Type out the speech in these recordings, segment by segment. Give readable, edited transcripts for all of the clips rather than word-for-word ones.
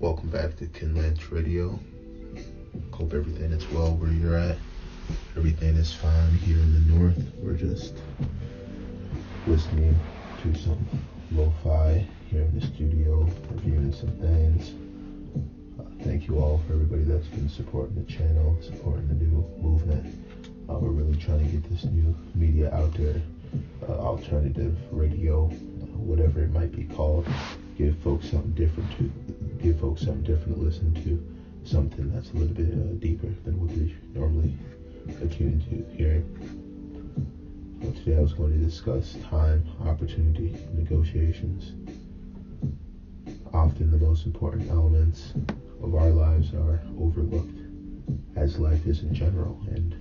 Welcome back to KinLance Radio. Hope everything is well where you're at. Everything is fine here in the north. We're just listening to some lo-fi here in the studio, reviewing some things. Thank you all for everybody that's been supporting the channel, supporting the new movement. We're really trying to get this new media out there, alternative radio, whatever it might be called. Give folks something different to listen to, something that's a little bit deeper than what they normally attune to hearing. So today I was going to discuss time, opportunity, negotiations. Often the most important elements of our lives are overlooked, as life is in general, and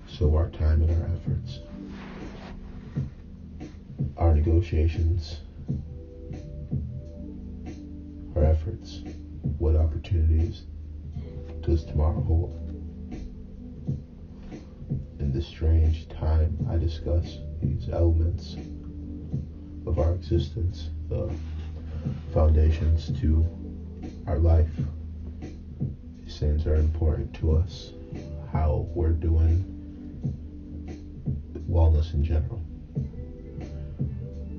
so our time and our efforts. Our negotiations, our efforts, what opportunities does tomorrow hold? In this strange time, I discuss these elements of our existence, the foundations to our life. These things are important to us, how we're doing, wellness in general.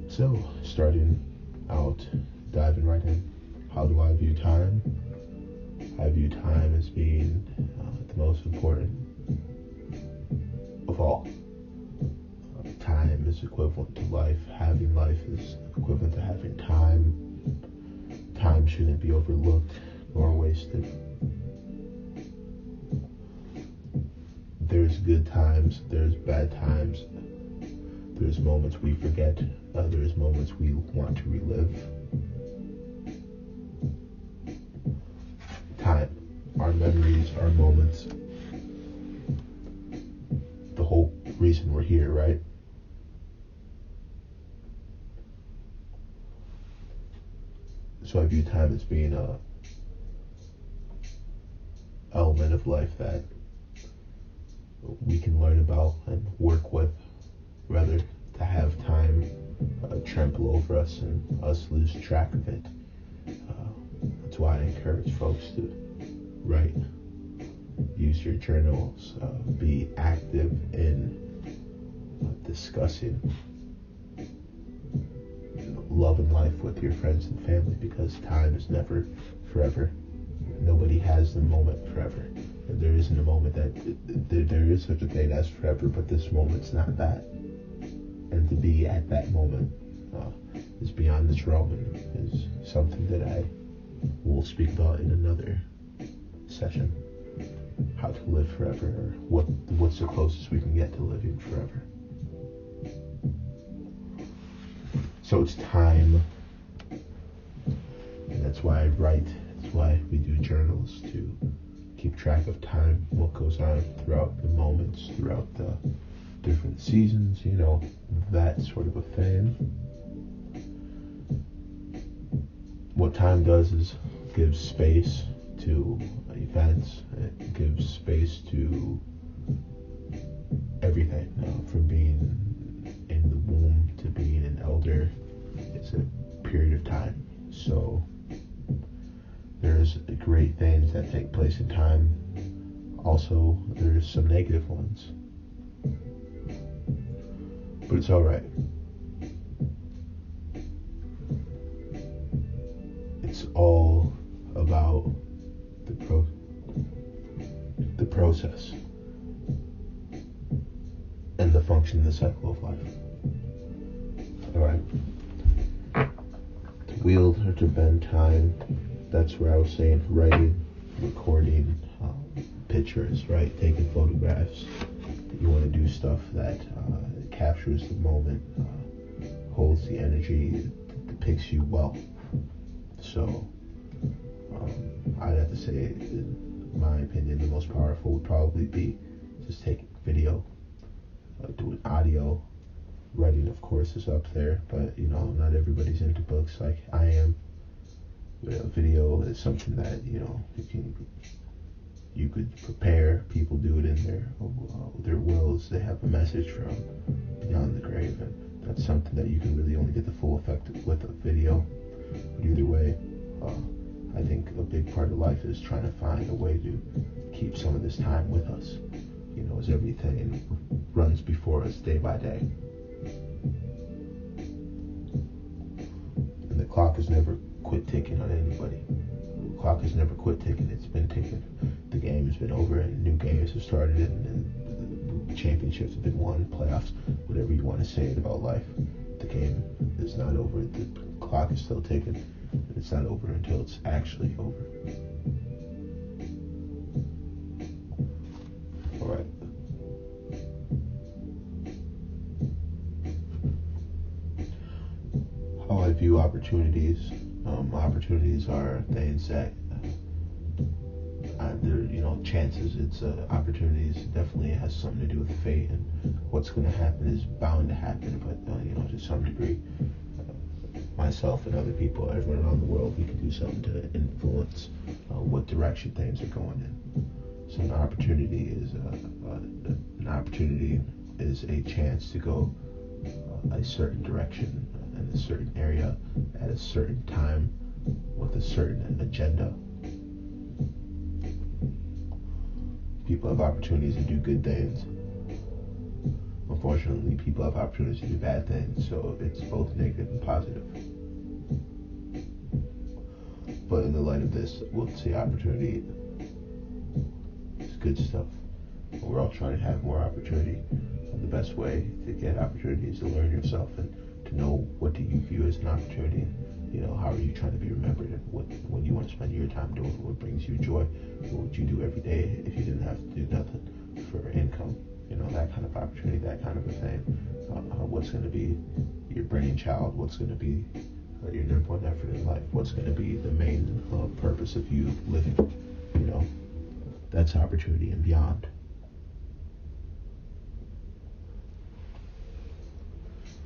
So, starting out, diving right in. How do I view time? I view time as being the most important of all. Time is equivalent to life. Having life is equivalent to having time. Time shouldn't be overlooked nor wasted. There's good times, there's bad times. There's moments we forget, there's moments we want to relive. Time, our memories, our moments, the whole reason we're here, right? So I view time as being a element of life that we can learn about and work with, rather to have time trample over us and us lose track of it. That's why I encourage folks to write, use your journals, be active in discussing love and life with your friends and family, because time is never forever. Nobody has the moment forever. There isn't a moment that there is such a thing as forever, but this moment's not that. And to be at that moment is beyond this realm, and is something that I will speak about in another session. How to live forever, or what's the closest we can get to living forever. So it's time, and that's why I write. That's why we do journals, to keep track of time, what goes on throughout the moments, throughout the different seasons, that sort of a thing. What time does is gives space to events. It gives space to everything, from being in the womb to being an elder. It's a period of time. So there's great things that take place in time. Also, there's some negative ones. But it's alright. It's all about the process and the function of the cycle of life. Alright. To wield or to bend time, that's where I was saying writing, recording, pictures, right? Taking photographs. You want to do stuff that captures the moment, holds the energy, depicts you well. So, I'd have to say, in my opinion, the most powerful would probably be just taking video, doing audio. Writing, of course, is up there, but not everybody's into books like I am. Video is something that you could prepare. People do it in their wills. They have a message from beyond the grave, and that's something that you can really only get the full effect with a video. But either way, I think a big big part of life is trying to find a way to keep some of this time with us. As everything runs before us day by day. And the clock has never quit ticking on anybody. The clock has never quit ticking. It's been ticking. The game has been over and new games have started and championships have been won, playoffs, whatever you want to say about life. The game is not over. The clock is still ticking. And it's not over until it's actually over. All right. How I view opportunities. Opportunities are things that they're, chances. It's opportunities. Definitely has something to do with fate, and what's going to happen is bound to happen. But to some degree, myself and other people, everyone around the world, we can do something to influence what direction things are going in. So an opportunity is a chance to go a certain direction in a certain area at a certain time with a certain agenda. People have opportunities to do good things. Unfortunately, people have opportunities to do bad things, so it's both negative and positive. But in the light of this, we'll say opportunity is good stuff. We're all trying to have more opportunity. And the best way to get opportunity is to learn yourself and to know what do you view as an opportunity. How are you trying to be remembered, and what you want to spend your time doing, what brings you joy, what would you do every day if you didn't have to do nothing for income, that kind of opportunity, that kind of a thing. What's going to be your brainchild, what's going to be your number one effort in life, what's going to be the main purpose of you living, that's opportunity and beyond.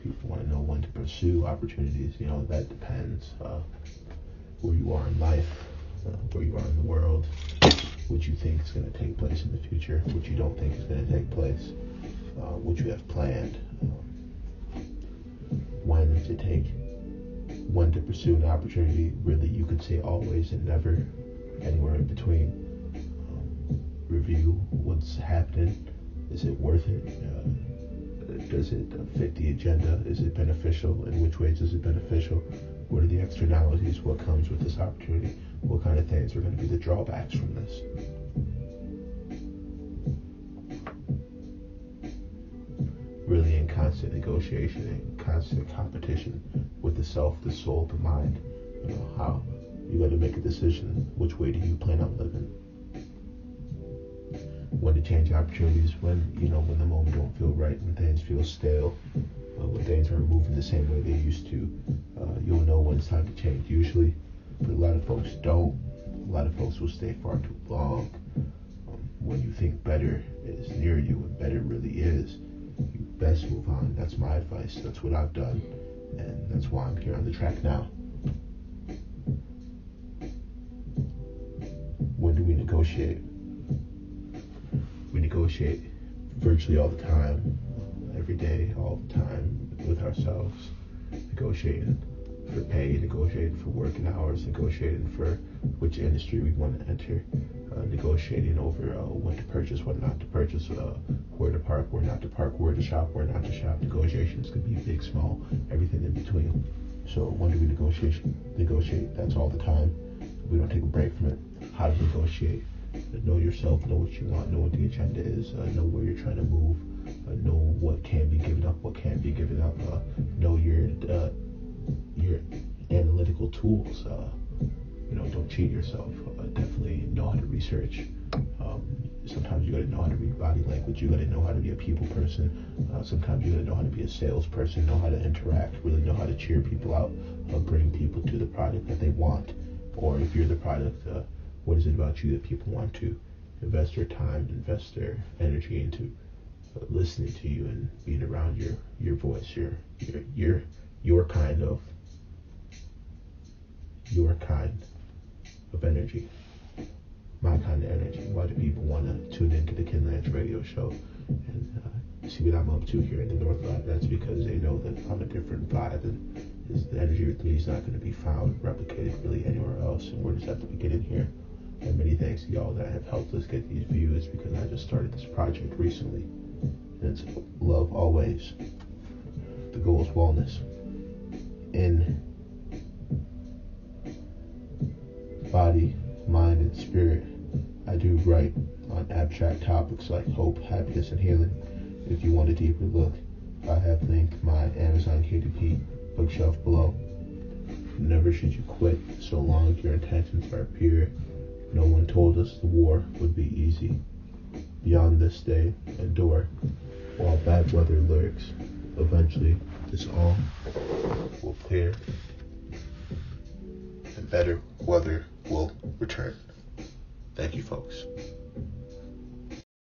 People want to know when to pursue opportunities. That depends where you are in life, where you are in the world, what you think is going to take place in the future, what you don't think is going to take place, what you have planned, when to pursue an opportunity. Really, you could say always and never, anywhere in between. Review what's happening. Is it worth it? Does it fit the agenda? Is it beneficial? In which ways is it beneficial? What are the externalities? What comes with this opportunity? What kind of things are going to be the drawbacks from this? Really in constant negotiation and constant competition with the self, the soul, the mind. How you got to make a decision. Which way do you plan on living? When to change opportunities, when the moment don't feel right, when things feel stale, when things aren't moving the same way they used to, you'll know when it's time to change usually. But a lot of folks don't. A lot of folks will stay far too long. When you think better is near you and better really is, you best move on. That's my advice. That's what I've done, and that's why I'm here on the track now. When do we negotiate? We negotiate virtually all the time, every day, all the time, with ourselves. Negotiating for pay, negotiating for working hours, negotiating for which industry we want to enter, negotiating over what to purchase, what not to purchase, where to park, where not to park, where to shop, where not to shop. Negotiations could be big, small, everything in between. So when do we negotiate? That's all the time. We don't take a break from it. How to negotiate? Know yourself, know what you want, know what the agenda is, know where you're trying to move, know what can be given up, what can't be given up, know your analytical tools. Don't cheat yourself. Definitely know how to research. Sometimes you got to know how to read body language. You got to know how to be a people person. Sometimes you got to know how to be a salesperson, know how to interact, really know how to cheer people out, bring people to the product that they want. Or if you're the product, what is it about you that people want to invest their time, invest their energy into? Listening to you and being around your voice, your kind of energy, my kind of energy. Why do people want to tune into the KinLance radio show and see what I'm up to here in the North Vibe? That's because they know that I'm a different vibe, and the energy with me is not going to be found, replicated really anywhere else, and we're just at the beginning here. And many thanks to y'all that have helped us get these views, because I just started this project recently. And it's love always. The goal is wellness. In body, mind, and spirit, I do write on abstract topics like hope, happiness, and healing. If you want a deeper look, I have linked my Amazon KDP bookshelf below. Never should you quit so long as your intentions are pure. No one told us the war would be easy. Beyond this day, endure. While bad weather lurks, eventually this all will clear and better weather will return. Thank you, folks.